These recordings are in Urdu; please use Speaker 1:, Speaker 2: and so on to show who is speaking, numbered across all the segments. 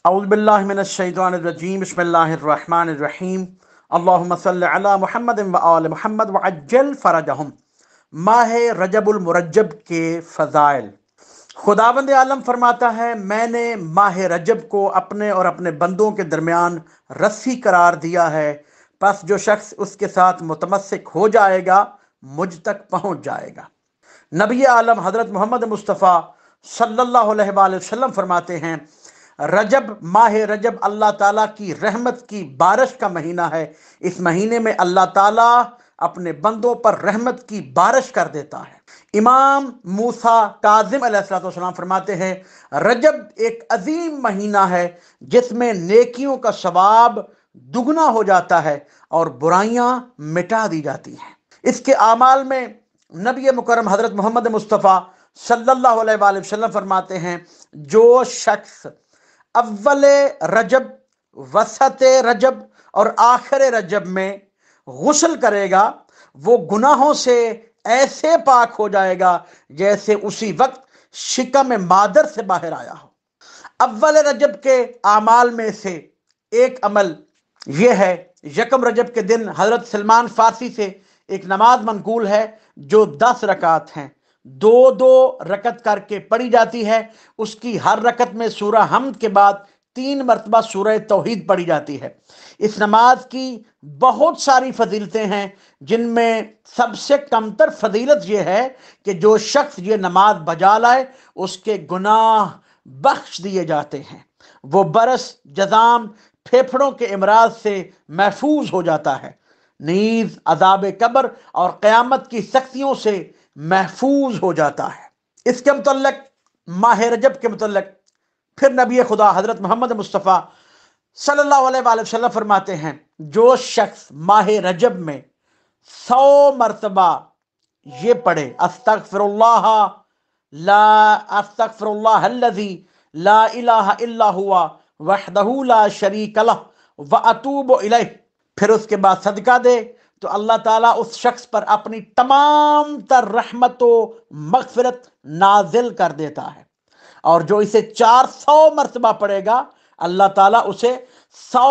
Speaker 1: اعوذ باللہ من الشیطان الرجیم بسم اللہ الرحمن الرحیم اللہم صلی علی محمد و آل محمد وعجل فرجہم۔ ماہ رجب المرجب کے فضائل۔ خداوند عالم فرماتا ہے، میں نے ماہ رجب کو اپنے اور اپنے بندوں کے درمیان رسی قرار دیا ہے، پس جو شخص اس کے ساتھ متمسک ہو جائے گا مجھ تک پہنچ جائے گا۔ نبی عالم حضرت محمد مصطفیٰ صلی اللہ علیہ وآلہ وسلم فرماتے ہیں، ماہ رجب اللہ تعالیٰ کی رحمت کی بارش کا مہینہ ہے۔ اس مہینے میں اللہ تعالیٰ اپنے بندوں پر رحمت کی بارش کر دیتا ہے۔ امام موسیٰ کاظم علیہ السلام فرماتے ہیں، رجب ایک عظیم مہینہ ہے جس میں نیکیوں کا ثواب دگنا ہو جاتا ہے اور برائیاں مٹا دی جاتی ہیں۔ اس کے اعمال میں نبی مکرم حضرت محمد مصطفیٰ صلی اللہ علیہ وآلہ وسلم فرماتے ہیں، جو شخص اول رجب، وسط رجب اور آخر رجب میں غسل کرے گا وہ گناہوں سے ایسے پاک ہو جائے گا جیسے اسی وقت شکم مادر سے باہر آیا ہو۔ اول رجب کے اعمال میں سے ایک عمل یہ ہے، یکم رجب کے دن حضرت سلمان فارسی سے ایک نماز منقول ہے جو 10 رکعت ہیں، 2 رکعت کر کے پڑھی جاتی ہے۔ اس کی ہر رکعت میں سورہ حمد کے بعد 3 مرتبہ سورہ توحید پڑھی جاتی ہے۔ اس نماز کی بہت ساری فضیلتیں ہیں، جن میں سب سے کمتر فضیلت یہ ہے کہ جو شخص یہ نماز بجا لائے اس کے گناہ بخش دیے جاتے ہیں، وہ برس جذام پھیپھڑوں کے امراض سے محفوظ ہو جاتا ہے، نیز عذاب قبر اور قیامت کی سختیوں سے محفوظ ہو جاتا ہے۔ اس کے متعلق، ماہ رجب کے متعلق پھر نبی خدا حضرت محمد مصطفیٰ صلی اللہ علیہ وآلہ وسلم فرماتے ہیں، جو شخص ماہ رجب میں 100 مرتبہ یہ پڑھے، استغفر اللہ الذی لا الہ الا ہوا وحدہ لا شریک لہ واتوب الیہ، پھر اس کے بعد صدقہ دے، تو اللہ تعالیٰ اس شخص پر اپنی تمام تر رحمت و مغفرت نازل کر دیتا ہے، اور جو اسے 400 مرتبہ پڑھے گا اللہ تعالیٰ اسے 100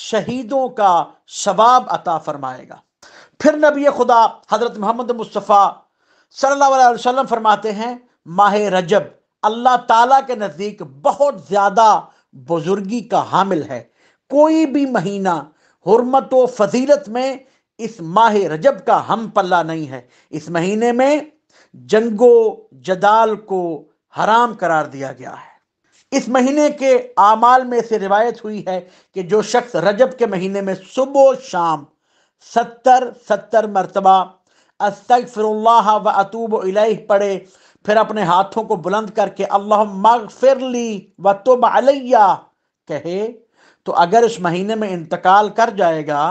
Speaker 1: شہیدوں کا ثواب عطا فرمائے گا۔ پھر نبی خدا حضرت محمد مصطفیٰ صلی اللہ علیہ وسلم فرماتے ہیں، ماہ رجب اللہ تعالیٰ کے نزدیک بہت زیادہ بزرگی کا حامل ہے۔ کوئی بھی مہینہ حرمت و فضیلت میں اس ماہ رجب کا ہم پلہ نہیں ہے۔ اس مہینے میں جنگ و جدال کو حرام قرار دیا گیا ہے۔ اس مہینے کے اعمال میں سے روایت ہوئی ہے کہ جو شخص رجب کے مہینے میں صبح و شام 70 مرتبہ استغفر اللہ و اتوب الیہ پڑھے، پھر اپنے ہاتھوں کو بلند کر کے اللہم اغفر لی و تب علیہ کہے، تو اگر اس مہینے میں انتقال کر جائے گا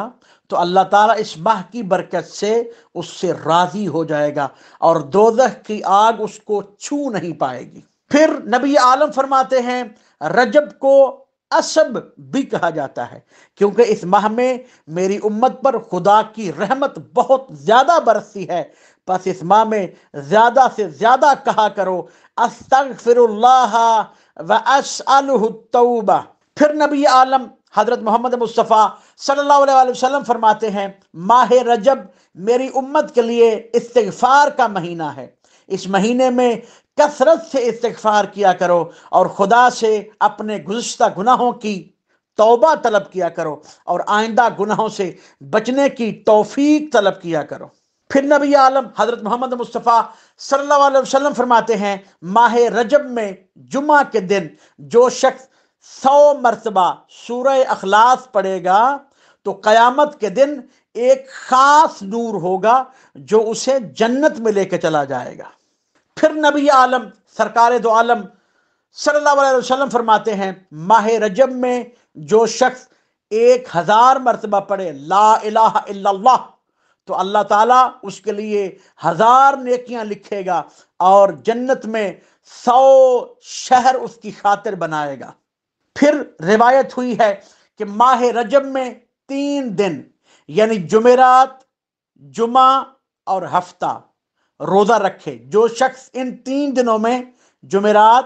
Speaker 1: تو اللہ تعالیٰ اس ماہ کی برکت سے اس سے راضی ہو جائے گا اور دوزخ کی آگ اس کو چھو نہیں پائے گی۔ پھر نبی عالم فرماتے ہیں، رجب کو اسب بھی کہا جاتا ہے کیونکہ اس ماہ میں میری امت پر خدا کی رحمت بہت زیادہ برستی ہے، پس اس ماہ میں زیادہ سے زیادہ کہا کرو استغفر اللہ و اسألہ التوبہ۔ پھر نبی عالم حضرت محمد مصطفیٰ صلی اللہ علیہ وآلہ وسلم فرماتے ہیں، ماہ رجب میری امت کے لیے استغفار کا مہینہ ہے۔ اس مہینے میں کثرت سے استغفار کیا کرو اور خدا سے اپنے گزشتہ گناہوں کی توبہ طلب کیا کرو اور آئندہ گناہوں سے بچنے کی توفیق طلب کیا کرو۔ پھر نبی عالم حضرت محمد مصطفیٰ صلی اللہ علیہ وسلم فرماتے ہیں، ماہ رجب میں جمعہ کے دن جو شخص 100 مرتبہ سورہ اخلاص پڑھے گا تو قیامت کے دن ایک خاص نور ہوگا جو اسے جنت میں لے کے چلا جائے گا۔ پھر نبی عالم سرکار دو عالم صلی اللہ علیہ وسلم فرماتے ہیں، ماہ رجب میں جو شخص 1000 مرتبہ پڑھے لا الہ الا اللہ تو اللہ تعالیٰ اس کے لیے 1000 نیکیاں لکھے گا اور جنت میں 100 شہر اس کی خاطر بنائے گا۔ پھر روایت ہوئی ہے کہ ماہ رجب میں 3 دن یعنی جمعرات، جمعہ اور ہفتہ روزہ رکھے۔ جو شخص ان 3 دنوں میں جمعرات،